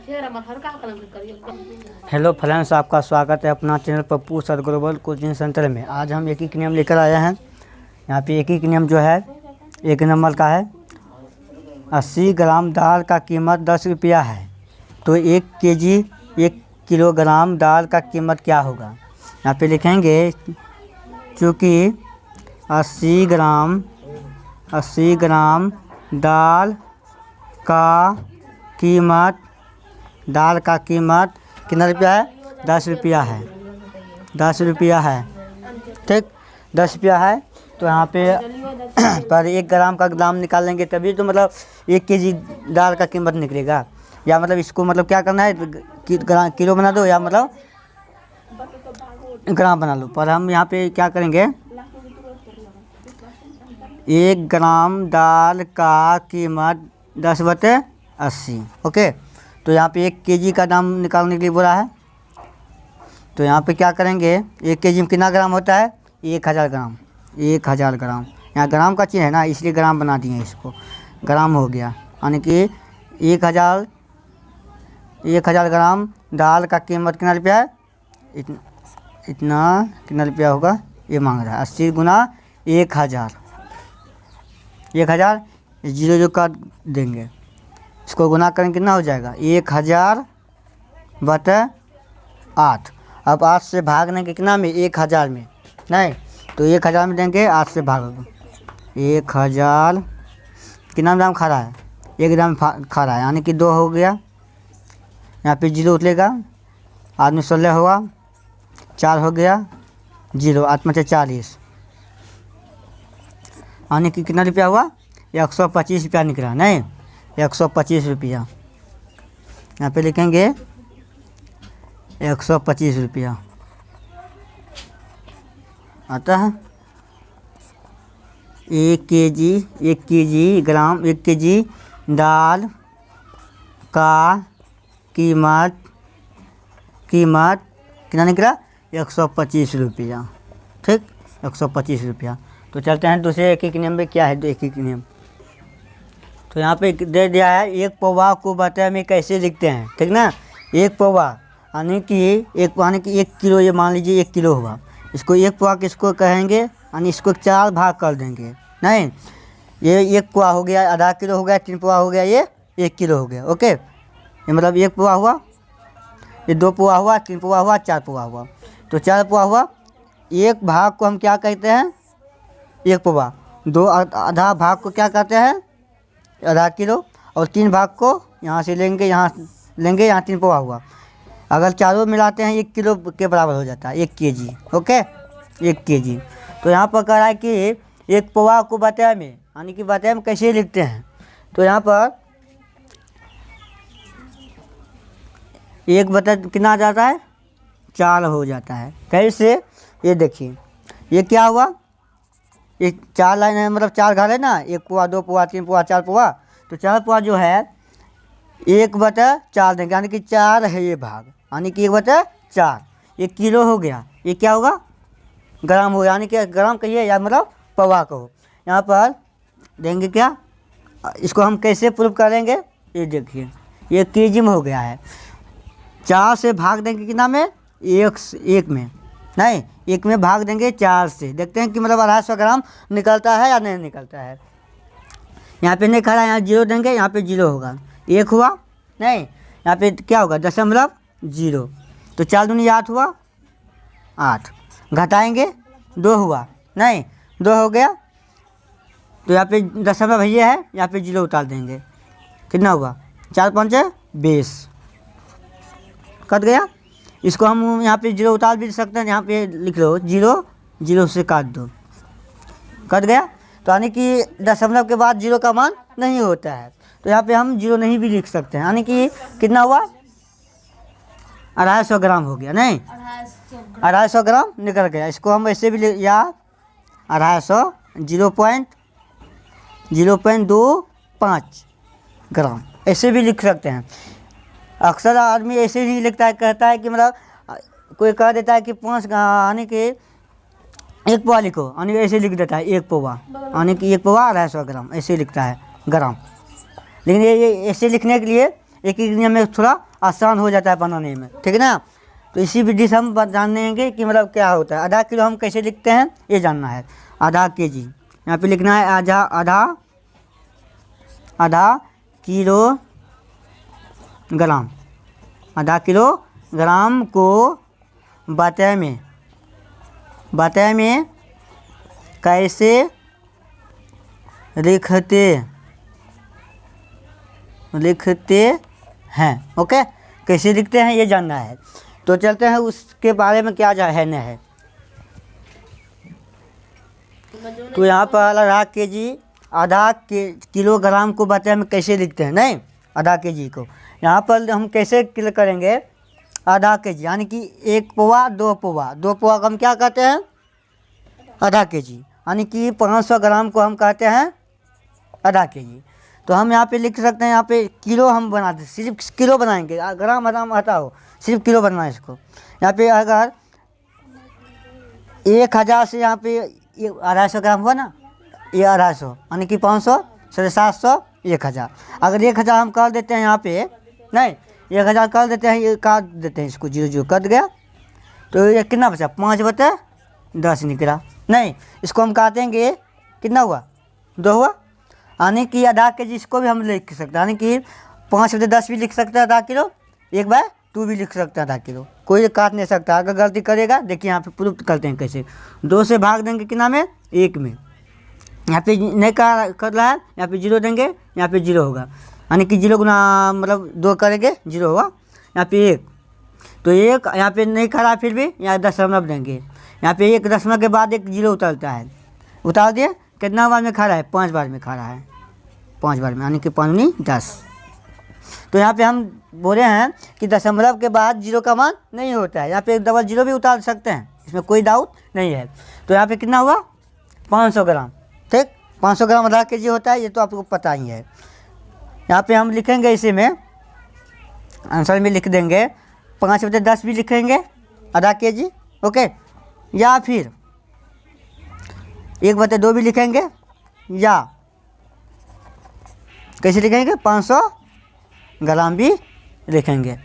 Hello friends, आपका स्वागत है अपना channel Pappu sir global coaching centre में। आज हम एक ही नियम लेकर आए हैं। यहाँ पे एक ही नियम जो है 1 नंबर का है। 80 ग्राम दाल का कीमत 10 रुपया है, तो 1 केजी 1 किलोग्राम दाल का कीमत क्या होगा। यहाँ पे लिखेंगे चूँकि 80 ग्राम दाल का कीमत कितना रुपया है? 10 रुपया है। 10 रुपया है, ठीक, 10 रुपया है। तो यहाँ पे पर 1 ग्राम का दाम निकालेंगे तभी तो मतलब 1 केजी दाल का कीमत निकलेगा। या मतलब इसको मतलब क्या करना है, किलो बना दो या मतलब ग्राम बना लो। पर हम यहाँ पे क्या करेंगे, 1 ग्राम दाल का कीमत 10/80। ओके, तो यहाँ पे 1 केजी का दाम निकालने के लिए बोला है। तो यहाँ पे क्या करेंगे, 1 केजी में कितना ग्राम होता है? 1000 ग्राम। 1000 ग्राम, यहाँ ग्राम का चिन्ह है ना, इसलिए ग्राम बना दिए इसको। ग्राम हो गया, यानी कि 1000 ग्राम दाल का कीमत कितना रुपया है? इतना कितना रुपया होगा ये मांग रहा है। 80 गुना 1000, 1000 जीरो जो काट देंगे, इसको गुना करेंगे कितना हो जाएगा? 1000/8। अब 8 से भागने के कितना में? 1000 में नहीं, तो 1000 में देंगे, 8 से भाग दो। 1000 कितना ग्राम खा रहा है? 1 ग्राम खा रहा है, यानी कि 2 हो गया। यहाँ पे जीरो उतरेगा, आदमी 16 होगा, 4 हो गया, जीरो 8 में 40, यानी कि कितना रुपया हुआ? 125 रुपया निकला। नहीं, 125 रुपया। यहाँ पे लिखेंगे 125 रुपया आता है। 1 केजी दाल का कीमत कितना निकला? 125 रुपया, ठीक, 125 रुपया। तो चलते हैं दूसरे एक नियम में। क्या है एक नियम? तो यहाँ पे दे दिया है 1 पौवा को बता में कैसे लिखते हैं, ठीक ना। 1 पौवा यानी कि 1 किलो, ये मान लीजिए 1 किलो हुआ। इसको 1 पौवा किसको कहेंगे, यानी इसको 4 भाग कर देंगे। नहीं, ये 1 पौवा हो गया, आधा किलो हो गया, 3 पौवा हो गया, ये 1 किलो हो गया। ओके, ये मतलब 1 पौवा हुआ, ये 2 पौवा हुआ, 3 पौवा हुआ, 4 पौवा हुआ। तो 4 पौवा हुआ। 1 भाग को हम क्या कहते हैं? 1 पौवा। 2 आधा भाग को क्या कहते हैं? आधा किलो। और 3 भाग को यहाँ से लेंगे, यहाँ 3 पौवा हुआ। अगर चारों मिलाते हैं 1 किलो के बराबर हो जाता है, 1 केजी। Okay, 1 KG. तो यहाँ पर कह रहा है कि 1 पौवा को बता में, यानी कि बता में कैसे लिखते हैं। तो यहाँ पर 1 बटा कितना आ जाता है? 4 हो जाता है। कैसे? ये देखिए, ये क्या हुआ, ये 4 लाइन है, मतलब 4 घर है ना, 1 पौवा, 2 पौवा, 3 पौवा, 4 पौवा। तो 4 पौवा जो है 1/4 देंगे, यानी कि 4 है ये भाग, यानी कि 1/4। ये किलो हो गया, ये क्या होगा? ग्राम हो, यानी कि ग्राम कहिए या मतलब पौवा कहो। यहाँ पर देंगे क्या, इसको हम कैसे प्रूफ करेंगे? ये देखिए, ये केजी में हो गया है। 4 से भाग देंगे कितना में? 1 में नहीं, 1 में भाग देंगे 4 से। देखते हैं कि मतलब 250 ग्राम निकलता है या नहीं निकलता है। यहाँ पे नहीं खड़ा, यहाँ जीरो देंगे, यहाँ पे जीरो होगा। 1 हुआ नहीं, यहाँ पे क्या होगा? 0.0। तो 4 दूनी 8 हुआ, 8 घटाएंगे, 2 हुआ नहीं, 2 हो गया। तो यहाँ पे दशमलव ये है, यहाँ पे जीरो उतार देंगे, कितना हुआ? 4×5 20, कट गया। इसको हम यहाँ पे जीरो उतार भी सकते हैं, यहाँ पे लिख लो 0 से काट दो, कट गया। तो यानी कि दशमलव के बाद 0 का मान नहीं होता है, तो यहाँ पे हम 0 नहीं भी लिख सकते हैं। यानी कि कितना हुआ? 250 ग्राम हो गया। नहीं, 250 ग्राम निकल गया। इसको हम ऐसे भी या 250 0.25 ग्राम ऐसे भी लिख सकते हैं। अक्सर आदमी ऐसे ही लिखता है, कहता है कि मतलब कोई कह देता है कि 5 यानी कि 1 पौवा लिखो, यानी ऐसे लिख देता है 1 पौवा, यानी कि 1 पौवा 250 ग्राम ऐसे लिखता है ग्राम। लेकिन ये ऐसे लिखने के लिए एक एक नियम में थोड़ा आसान हो जाता है बनाने में, ठीक है ना। तो इसी विधि से हम जानेंगे कि मतलब क्या होता है। आधा किलो हम कैसे लिखते हैं ये जानना है। आधा केजी यहाँ पे लिखना है आधा किलो ग्राम। आधा किलो ग्राम को बटे में कैसे लिखते हैं, ओके, कैसे लिखते हैं ये जानना है। तो चलते हैं उसके बारे में क्या है न है। तो यहाँ पर आधा किलोग्राम को बटे में कैसे लिखते हैं, नहीं आधा केजी को यहाँ पर हम कैसे क्लियर करेंगे। आधा केजी यानी कि 1 पौवा 2 पौवा, 2 पौवा को हम क्या कहते हैं आधा केजी, यानी कि 500 ग्राम को हम कहते हैं आधा केजी। तो हम यहाँ पे लिख सकते हैं, यहाँ पे किलो हम बनाते, सिर्फ किलो बनाएंगे, ग्राम ग्राम हटाओ, सिर्फ किलो बनना है इसको। यहाँ पे अगर 1000 से यहाँ पे 250 ग्राम हुआ ना, ये 250 यानी कि 500 750 1000। अगर 1000 हम कर देते हैं यहाँ पे, नहीं 1000 कर देते हैं, ये काट देते हैं इसको, 0 कट गया तो ये कितना बचा 5/10 निकला। नहीं इसको हम काटेंगे, कितना हुआ 2 हुआ, यानी कि आधा केजी इसको भी हम लिख सकते हैं, यानी कि 5/10 भी लिख सकते हैं आधा किलो, 1/2 भी लिख सकते हैं आधा किलो, कोई काट नहीं सकता। अगर गलती करेगा देखिए यहाँ पे प्रूफ करते हैं कैसे। 2 से भाग देंगे कितना में 1 में, यहाँ पे नहीं कर रहा है, यहाँ पे 0 देंगे, यहाँ पे 0 होगा, यानी कि 0 गुना मतलब 2 करेंगे 0 होगा, यहाँ पे 1 तो 1 यहाँ पे नहीं खड़ा, फिर भी यहाँ दशमलव देंगे, यहाँ पे 1 दशमलव के बाद 1 0 उतरता है, उतार दिए, कितना बार में खड़ा है 5 बार में खड़ा है, 5 बार में, यानी कि 5 दूनी 10। तो यहाँ पे हम बोले हैं कि दशमलव के बाद 0 का मान नहीं होता है, यहाँ पे डबल 0 भी उतार सकते हैं, इसमें कोई डाउट नहीं है। तो यहाँ पे कितना हुआ 500 ग्राम, ठीक 500 ग्राम आधा केजी होता है, ये तो आपको पता ही है। यहाँ पे हम लिखेंगे, इसी में आंसर में लिख देंगे 5/10 भी लिखेंगे आधा केजी, ओके, या फिर 1/2 भी लिखेंगे, या कैसे लिखेंगे 500 ग्राम भी लिखेंगे,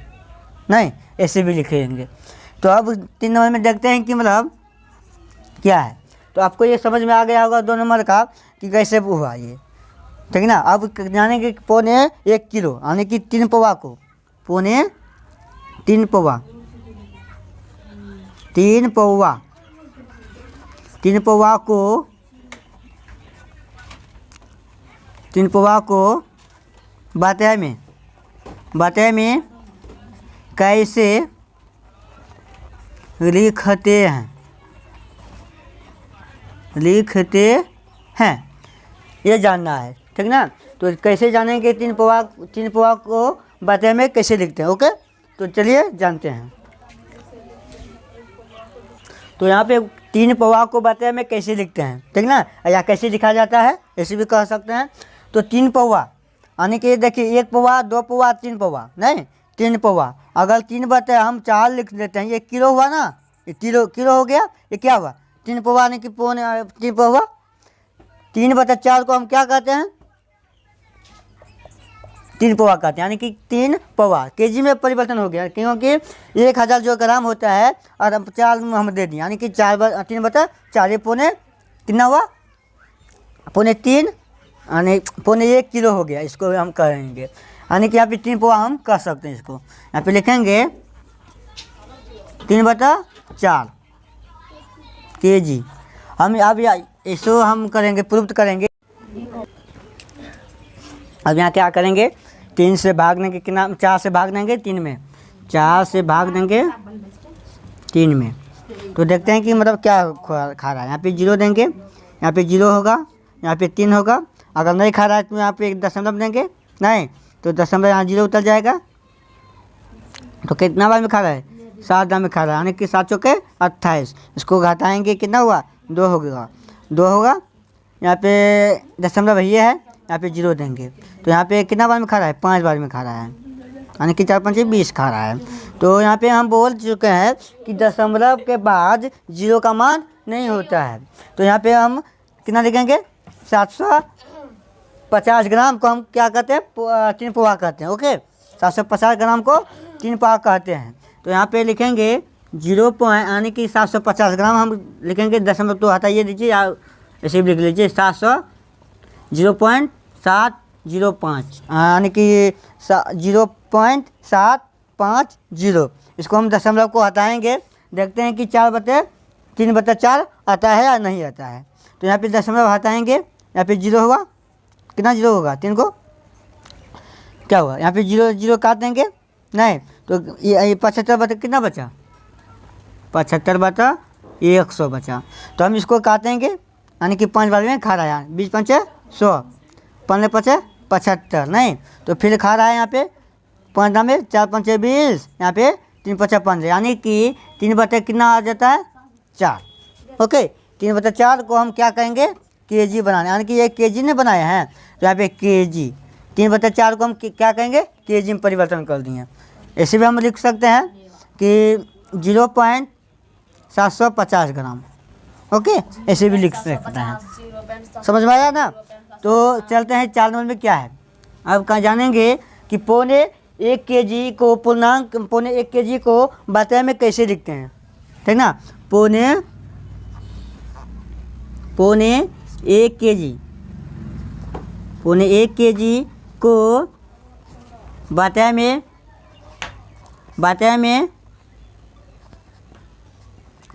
नहीं ऐसे भी लिखेंगे। तो अब 3 नंबर में देखते हैं कि मतलब क्या है। तो आपको ये समझ में आ गया होगा 2 नंबर का कि कैसे हुआ ये, ठीक है ना। अब जानेंगे 1 किलो यानी कि 3 पौवा को 3 पौवा 3 पौवा को बटे में कैसे लिखते हैं ये जानना है, ठीक ना। तो कैसे जानेंगे 3 पौवा को बटे में कैसे लिखते हैं, ओके। तो चलिए जानते हैं। तो यहाँ पे 3 पौवा को बटे में कैसे लिखते हैं, ठीक ना, या कैसे लिखा जाता है ऐसे भी कह सकते हैं। तो 3 पौवा यानी कि देखिए 1 पौवा 2 पौवा 3 पौवा, नहीं 3 पौवा, अगर 3 बटे हम 4 लिख लेते हैं, ये किलो हुआ ना, ये किलो हो गया, ये क्या हुआ 3 पौवा यानी कि 3 पौवा, 3/4 को हम क्या कहते हैं 3 पौवा कहते हैं, यानी कि 3 पौवा केजी में परिवर्तन हो गया, क्योंकि 1000 जो ग्राम होता है और हम 4 में हम दे दिए, यानी कि 3/4 ये पौने कितना हुआ 3.5 यानी 1 किलो हो गया, इसको हम कहेंगे, यानी कि यहाँ पे 3 पौवा हम कह सकते हैं। इसको यहाँ पे लिखेंगे 3/4 केजी। हम अब इसको हम करेंगे प्रूफ करेंगे। अब यहाँ क्या करेंगे 3 से भाग देंगे, कितना 4 से भाग देंगे 3 में, 4 से भाग देंगे 3 में, तो देखते हैं कि मतलब क्या खा रहा है। यहाँ पे 0 देंगे, यहाँ पे 0 होगा, यहाँ पे 3 होगा, अगर नहीं खा रहा है तो यहाँ पे 1 दशमलव देंगे, नहीं तो दशमलव यहाँ 0 उतर जाएगा। तो कितना बार में खा रहा है 7 बार में खा रहा है, यानी कि 7 चौके 28, इसको घटाएंगे कितना हुआ 2 होगा, यहाँ पे दशमलव ये है, यहाँ पे 0 देंगे, तो यहाँ पे कितना बार में खा रहा है 5 बार में खा रहा है, यानी कि 4 5 20 खा रहा है। तो यहाँ पे हम बोल चुके हैं कि दशमलव के बाद 0 का मान नहीं होता है। तो यहाँ पे हम कितना लिखेंगे 750 ग्राम को हम क्या कहते हैं 3 पौवा कहते हैं, ओके। 750 ग्राम को 3 पाव कहते हैं। तो यहाँ पे लिखेंगे 0 पॉइंट यानी कि 750 ग्राम हम लिखेंगे, दशमलव तो हटाइए दीजिए, आप ऐसे भी लिख लीजिए 0.705 यानी कि 0.750। इसको हम दशमलव को हटाएंगे, देखते हैं कि 4/3/4 आता है या नहीं आता है। तो यहाँ पे दशमलव हटाएंगे, यहाँ पे 0 होगा, कितना 0 होगा, 3 को क्या हुआ, यहाँ पे 0 काट देंगे, नहीं तो ये 75 कितना बचा, 75/100 बचा। तो हम इसको काटेंगे यानी कि 5 बार में खा रहा है, 20 पंचे 100, 15 पंचे 75, नहीं तो फिर खा रहा है यहाँ पे 5 दाम में 4 पंचे 20, यहाँ पे 3 पंचे 15, यानी कि 3/4 कितना आ जाता है 4। ओके, 3/4 को हम क्या कहेंगे, केजी बनाना, यानी कि ये केजी ने बनाया है तो यहाँ पे केजी, 3/4 को हम क्या कहेंगे, केजी में परिवर्तन कर दिए। ऐसे भी हम लिख सकते हैं कि 0.750 ग्राम। ओके, ऐसे भी लिख सकते हैं, समझ में आया ना। तो चलते हैं 4 नंबर में क्या है। अब कहाँ जानेंगे कि पौने 1 केजी को पूर्णांक, पौने 1 केजी को बटे में कैसे लिखते हैं, ठीक ना। पौने 1 केजी, पौने 1 केजी को बटे में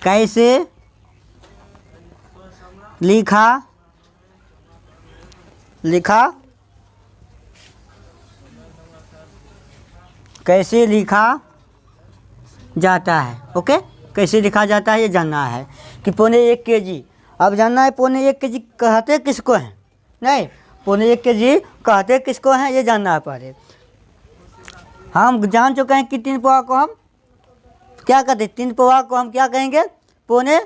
कैसे लिखा जाता है। ओके, कैसे लिखा जाता है ये जानना है कि पौने 1 केजी। अब जानना है पौने 1 केजी कहते किसको हैं, नहीं पौने 1 केजी कहते किसको हैं ये जानना है पहले। हम जान चुके हैं कि 3 पौवा को हम क्या कहते हैं, 3 पौवा को हम क्या कहेंगे, पौने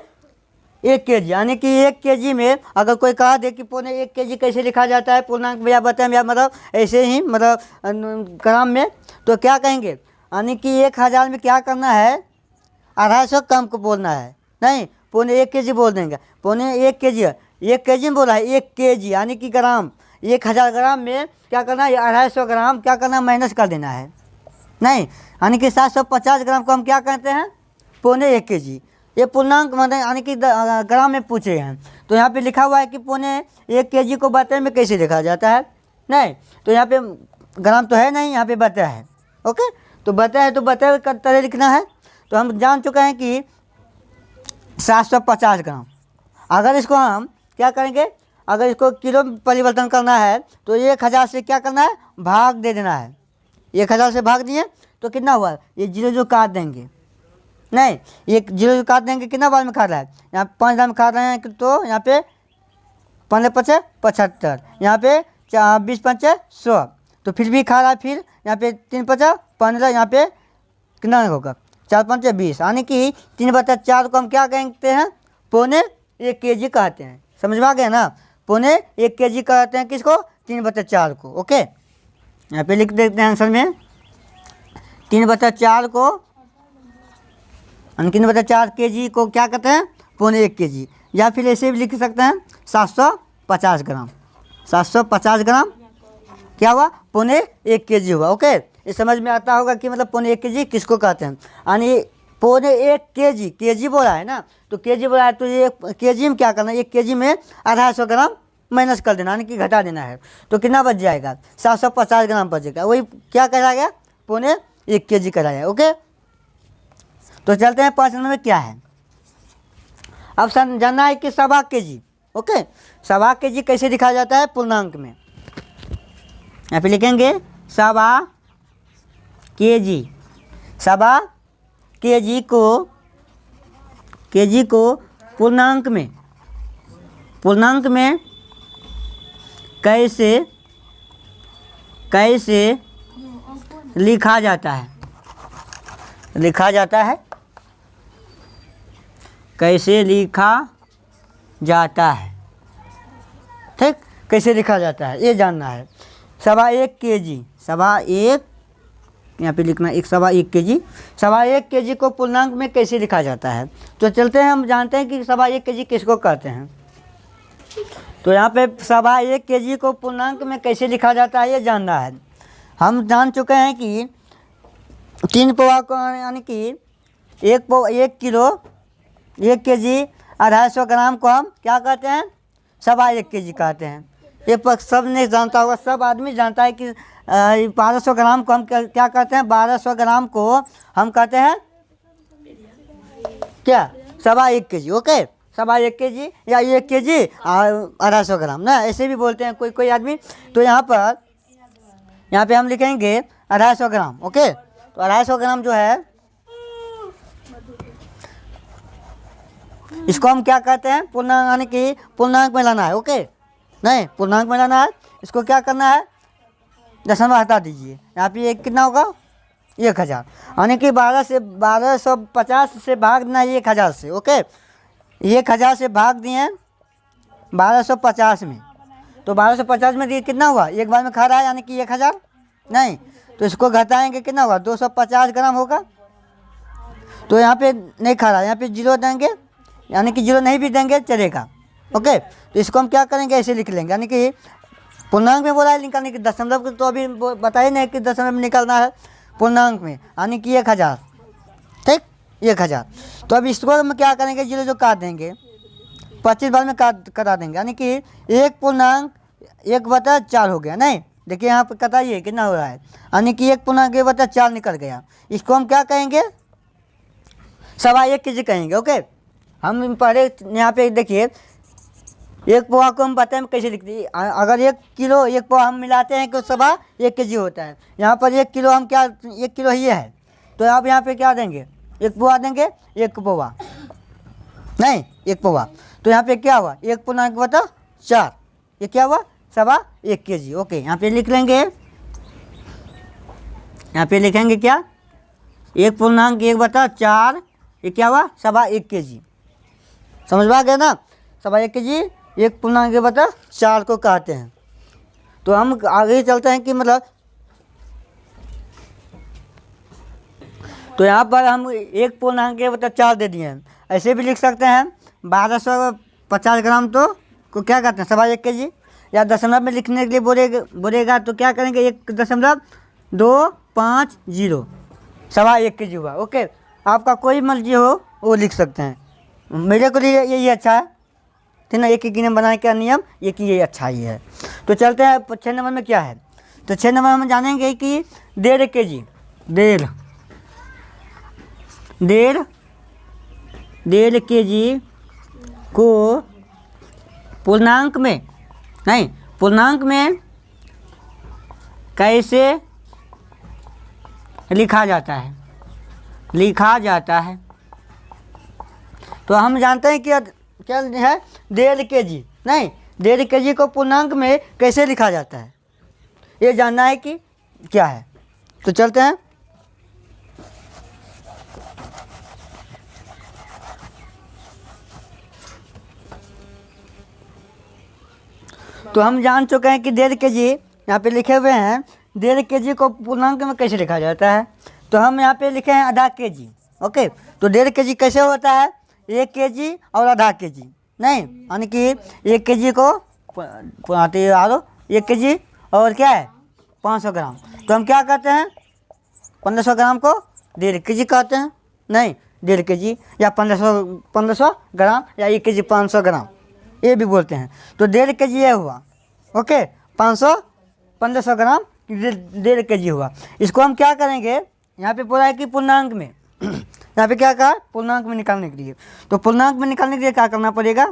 1 केजी, यानी कि 1 केजी में अगर कोई कहा दे कि पौने 1 केजी कैसे लिखा जाता है पूर्णांक में या बटे में या मतलब ऐसे ही मतलब ग्राम में, तो क्या कहेंगे, यानी कि 1000 में क्या करना है, 250 कम को बोलना है, नहीं पौने 1 केजी बोल देंगे। पौने 1 केजी 1 केजी में बोला है 1 केजी यानी कि ग्राम, 1000 ग्राम में क्या करना है, 250 ग्राम क्या करना है, माइनस कर देना है, नहीं यानी कि 750 ग्राम को हम क्या कहते हैं, पौने 1 केजी। ये पूर्णांक मतलब यानी कि ग्राम में पूछे हैं। तो यहाँ पे लिखा हुआ है कि पौने 1 केजी को बटे में कैसे लिखा जाता है, नहीं तो यहाँ पे ग्राम तो है नहीं, यहाँ पे बटे है। ओके, तो बटे है तो बटे का तरह लिखना है। तो हम जान चुके हैं कि 750 ग्राम, अगर इसको हम क्या करेंगे, अगर इसको किलो में परिवर्तन करना है तो 1000 से क्या करना है, भाग दे देना है। 1000 से भाग दिए तो कितना हुआ, ये 0 काट देंगे, नहीं ये 0 काट देंगे, कितना बार में खा रहा है, यहाँ 5 बार में खा रहे हैं तो यहाँ पे 15 पंचे 75, यहाँ पे 20 पंचे 100, तो फिर भी खा रहा है, फिर यहाँ पे 3 पंचे 15, यहाँ पे कितना होगा 4 पंचे 20, यानी कि 3/4 को हम क्या कहते हैं, पौने 1 केजी कहते हैं। समझ में आ गया ना, पौने 1 केजी कहते हैं किसको, 3/4 को। ओके, यहाँ पे लिख देते हैं आंसर में 3/4 को, 3/4 केजी को क्या कहते हैं, पौने 1 केजी, या फिर ऐसे भी लिख सकते हैं 750 ग्राम। 750 ग्राम क्या हुआ, पौने 1 केजी हुआ। ओके, ये समझ में आता होगा कि मतलब पौने 1 केजी किसको कहते हैं, यानी पौने 1 केजी, केजी बोला है ना, तो केजी बोला है तो ये केजी में क्या करना है, 1 केजी में 250 ग्राम माइनस कर देना, यानी कि घटा देना है, तो कितना बच जाएगा, 750 ग्राम बचेगा। वही क्या करा गया, पौने 1 केजी कराया। ओके, तो चलते हैं 5 नंबर में क्या है। अब जानना है कि 1.25 केजी। ओके, 1.25 केजी कैसे लिखा जाता है पूर्णांक में, यहाँ पे लिखेंगे 1.25 केजी। 1.25 केजी को पूर्णांक में कैसे लिखा जाता है, कैसे लिखा जाता है, ठीक, कैसे लिखा जाता है ये जानना है। 1.25 केजी, 1.25 यहाँ पे लिखना 1.25 केजी। 1.25 केजी को पूर्णांक में कैसे लिखा जाता है, तो चलते हैं, हम जानते हैं कि 1.25 केजी किसको कहते हैं। तो यहाँ पे 1.25 केजी को पूर्णांक में कैसे लिखा जाता है ये जानना है। हम जान चुके हैं कि 3 पौवा को यानी कि 1 किलो 1 kg 250 ग्राम को हम क्या कहते हैं, 1.25 kg कहते हैं। ये पर सब ने जानता होगा, सब आदमी जानता है कि 1200 ग्राम को हम क्या कहते हैं, 1200 ग्राम को हम कहते हैं क्या, 1.25 kg। ओके, 1.25 kg या 1 kg 250 ग्राम ना, ऐसे भी बोलते हैं कोई कोई आदमी। तो यहाँ पे हम लिखेंगे 250 ग्राम। ओके, तो 250 ग्राम जो है इसको हम क्या कहते हैं, पूर्णांक, यानी कि पूर्णांक में लाना है। ओके, नहीं पूर्णांक में लाना है, इसको क्या करना है, दशमलव हटा दीजिए। यहाँ पे एक कितना होगा, 1000, यानी कि 1250 से भाग देना है 1000 से। ओके, 1000 से भाग दिए 1250 में, तो 1250 में ये कितना हुआ, एक बार में खा रहा है यानी कि 1000, नहीं तो इसको घटाएंगे कितना होगा, 250 ग्राम होगा। तो यहाँ पे नहीं खा रहा, यहाँ पे 0 देंगे, यानी कि 0 नहीं भी देंगे चलेगा। ओके, तो इसको हम क्या करेंगे, ऐसे लिख लेंगे, यानी कि पूर्णांक में बोला है निकालने की, दशमलव को तो अभी बताइए नहीं कि दशमलव में निकालना है, पूर्णांक में यानी कि 1000। ठीक, 1000। तो अब इसको हम क्या करेंगे, 0 जो काट देंगे 25 बार में काट करा देंगे, यानी कि 1/4 हो गया। नहीं देखिए यहाँ पर कटाइए कितना हो रहा है, यानी कि 1/4 निकल गया। इसको हम क्या कहेंगे, 1.25 kg कहेंगे। ओके, हम पहले यहाँ पे देखिए 1 पौवा को हम बताएं कैसे लिखते हैं। अगर 1 किलो 1 पौवा हम मिलाते हैं तो 1.25 kg होता है। यहाँ पर 1 किलो हम क्या, 1 किलो ही है, तो आप यहाँ पे क्या देंगे, 1 पौवा देंगे, 1 पौवा नहीं 1 पौवा। तो यहाँ पे क्या हुआ, 1/4, ये क्या हुआ, 1.25 kg। ओके, यहाँ पे लिख लेंगे, यहाँ पे लिखेंगे क्या, 1/4, ये क्या हुआ, 1.25 kg। समझ में आ गया ना, 1.25 kg 1/4 को कहते हैं। तो हम आगे ही चलते हैं कि मतलब, तो यहाँ पर हम 1/4 दे दिए हैं, ऐसे भी लिख सकते हैं 1250 ग्राम तो को क्या कहते हैं, 1.25 kg। या दशमलव में लिखने के लिए बोलेगा तो क्या करेंगे, 1.250, 1.25 kg हुआ। ओके, आपका कोई मर्जी हो वो लिख सकते हैं, मेरे को लिए यही अच्छा है, ठीक ना, एक ही गिने बनाने का नियम ये कि ये अच्छा ही है। तो चलते हैं 6 नंबर में क्या है। तो 6 नंबर में जानेंगे कि 1.5 kg 1.5 kg को पूर्णांक में कैसे लिखा जाता है। तो हम जानते हैं कि क्या है, 1.5 kg, नहीं 1.5 kg को पूर्णांक में कैसे लिखा जाता है, ये जानना है कि क्या है। तो चलते हैं, तो हम जान चुके हैं कि 1.5 kg यहाँ पे लिखे हुए हैं, 1.5 kg को पूर्णांक में कैसे लिखा जाता है। तो हम यहाँ पे लिखे हैं आधा kg। ओके, तो 1.5 kg कैसे होता है, 1 kg और आधा kg, नहीं यानी कि 1 kg को 1 kg और क्या है 500 ग्राम। तो हम क्या कहते हैं, 1500 ग्राम को 1.5 kg कहते हैं, नहीं 1.5 kg या 1500 ग्राम या 1 kg 500 ग्राम ये भी बोलते हैं। तो 1.5 kg ये हुआ। ओके, 1500 ग्राम 1.5 kg हुआ। इसको हम क्या करेंगे, यहाँ पे बोला है कि पूर्णांक में यहाँ पे क्या कहा, पूर्णांक में निकालने के लिए। तो पूर्णांक में निकालने के लिए क्या करना पड़ेगा,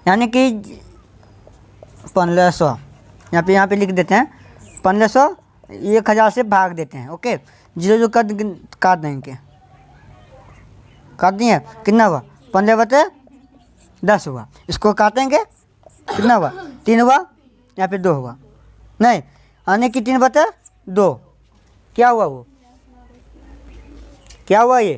यानी कि 1500 यहाँ पे लिख देते हैं, 1500 1000 से भाग देते हैं। ओके, 0 काट देंगे, काट दिए, कितना हुआ, 15/10 हुआ। इसको काटेंगे कितना हुआ, 3 हुआ, यहाँ पे 2 हुआ, नहीं यानी कि 3/2 क्या हुआ, वो क्या हुआ, ये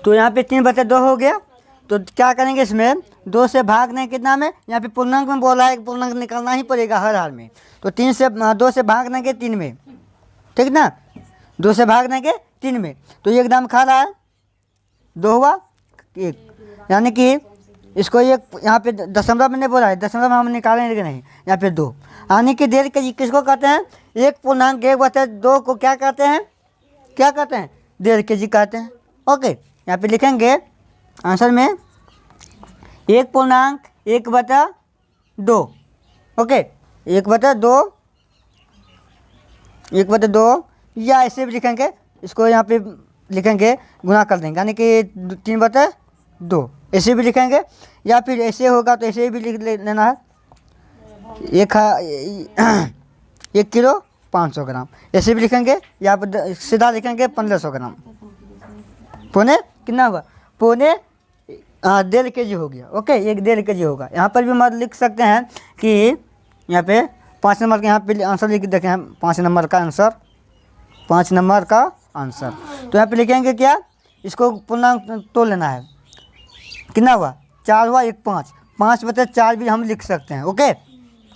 तो यहाँ पे 3/2 हो गया। तो क्या करेंगे, इसमें 2 से भागने कितना में, यहाँ पे पूर्णांक में बोला है, पूर्णांक निकालना ही पड़ेगा हर हाल में। तो 2 से भाग देंगे 3 में, ठीक ना, 2 से भाग देंगे 3 में, तो ये एकदम खा रहा है, 2 हुआ 1, यानी कि इसको एक यहाँ पे दशमलव मैंने बोला है, दशमलव हम निकालेंगे नहीं, यहाँ पे 2 यानी कि 1.5 kg किसको कहते हैं? 1.1/2 को क्या कहते हैं? क्या कहते हैं? 1.5 kg कहते हैं। ओके, यहाँ पे लिखेंगे आंसर में 1.1/2। ओके, 1/2 या ऐसे भी लिखेंगे, इसको यहाँ पे लिखेंगे गुना कर देंगे यानी कि 3/2 ऐसे भी लिखेंगे, या फिर ऐसे होगा तो ऐसे भी लिख लेना है 1 किलो 500 ग्राम ऐसे भी लिखेंगे, या फिर सीधा लिखेंगे 1500 ग्राम। पौने कितना हुआ? पौने 1.5 kg हो गया। ओके, 1.5 kg होगा। यहाँ पर भी हम लिख सकते हैं कि यहाँ पे 5 नंबर के यहाँ पे आंसर लिख देखें हम, 5 नंबर का आंसर, 5 नंबर का आंसर। तो यहाँ पे लिखेंगे क्या? इसको पूर्णांक तोड़ लेना है। कितना हुआ? 4 हुआ, 1 5, 5/4 भी हम लिख सकते हैं। ओके,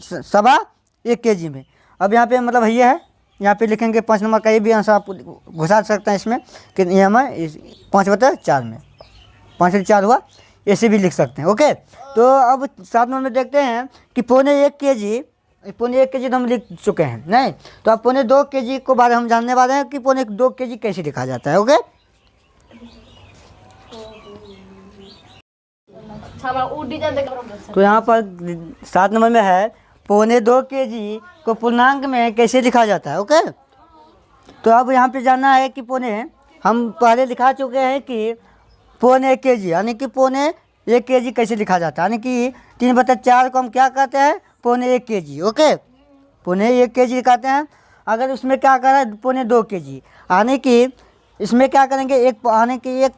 1.25 kg में। अब यहाँ पे मतलब ये है, यहाँ पे लिखेंगे 5 नंबर का, ये भी आंसर आप घुसा सकते हैं इसमें कि ये हमें 5/4 में 5/4 हुआ, ऐसे भी लिख सकते हैं। ओके, तो अब 7 नंबर में देखते हैं कि पौने 1 kg तो हम लिख चुके हैं नहीं, तो अब पौने 2 kg को बारे हम जानने वाले हैं कि पौने 2 kg कैसे लिखा जाता है। ओके, तो यहाँ पर 7 नंबर में है पौने 2 kg को पूर्णांक में कैसे लिखा जाता है। ओके, तो अब यहाँ पे जानना है कि पौने, हम पहले लिखा चुके हैं कि पौने 1 kg यानी कि पौने 1 kg कैसे लिखा जाता है, यानी कि 3/4 को हम क्या कहते हैं? पौने 1 kg। ओके, पौने 1 kg कहते हैं। अगर उसमें क्या कर रहा है? पौने 2 kg, यानी कि इसमें क्या करेंगे? एक यानी कि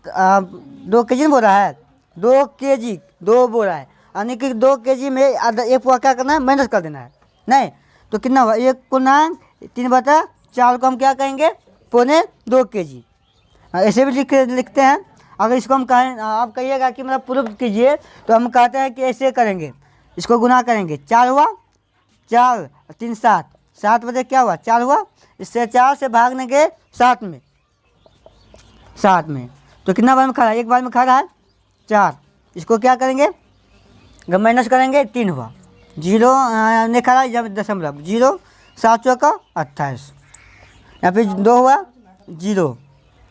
2 kg बोल रहा है, 2 kg 2 बोल रहा है, यानी कि 2 kg में एक पूरा क्या करना है? माइनस कर देना है। नहीं तो कितना हुआ? 1.3/4 को हम क्या कहेंगे? पौने 2 kg ऐसे भी लिखते हैं। अगर इसको हम कहें, आप कहिएगा कि मतलब प्रूफ कीजिए, तो हम कहते हैं कि ऐसे करेंगे, इसको गुना करेंगे। 4 हुआ, 4 3 7, 7 बजे क्या हुआ? 4 हुआ, इससे 4 से भाग देंगे 7 में, तो कितना बार में खा रहा है? एक बार में खा रहा है 4। इसको क्या करेंगे? जब माइनस करेंगे 3 हुआ, 0 नहीं खा रहा है, जब दशमलव 0 7 चौका 28, या फिर 2 हुआ 0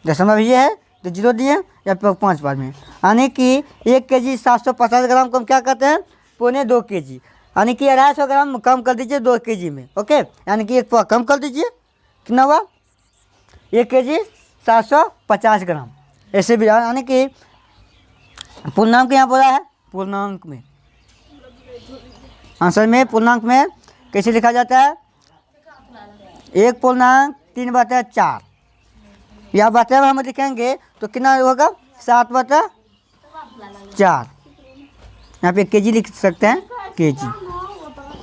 दशमलव ये है तो 0 दिए, या फिर 5 बार में, यानी कि 1 kg 750 ग्राम को हम क्या कहते हैं? पौने 2 kg, यानी कि 250 ग्राम कम कर दीजिए 2 kg में। ओके, यानी कि 1 कम कर दीजिए, कितना हुआ? 1 kg 750 ग्राम ऐसे भी, यानी कि पूर्णांक यहाँ बोला है, पूर्णांक में आंसर में पूर्णांक में कैसे लिखा जाता है? 1.3/4 या बटे में हम लिखेंगे तो कितना होगा? 7/4, यहाँ पे kg लिख सकते हैं, kg।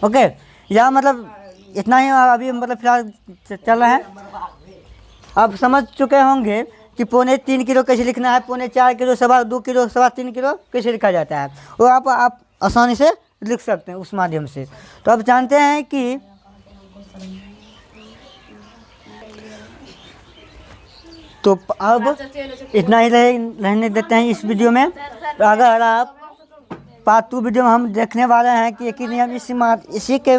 ओके, या मतलब इतना ही अभी मतलब फिलहाल चल रहा है। अब समझ चुके होंगे कि पौने 3 किलो कैसे लिखना है, पौने 4 किलो, 2.25 किलो, 3.25 किलो कैसे लिखा जाता है, वो आप आसानी से लिख सकते हैं उस माध्यम से। तो अब जानते हैं कि तो अब इतना ही रहने देते हैं इस वीडियो में। तो अगर आप पार्ट 2 वीडियो में हम देखने वाले हैं कि एक ही नियम इसी के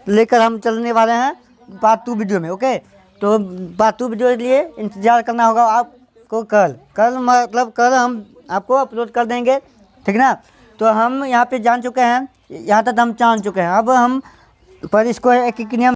लेकर हम चलने वाले हैं पार्ट 2 वीडियो में। ओके, तो पार्ट 2 वीडियो के लिए इंतज़ार करना होगा आपको। कल मतलब कल हम आपको अपलोड कर देंगे, ठीक ना। तो हम यहाँ पे जान चुके हैं, यहाँ तक हम जान चुके हैं। अब हम पर इसको एक नियम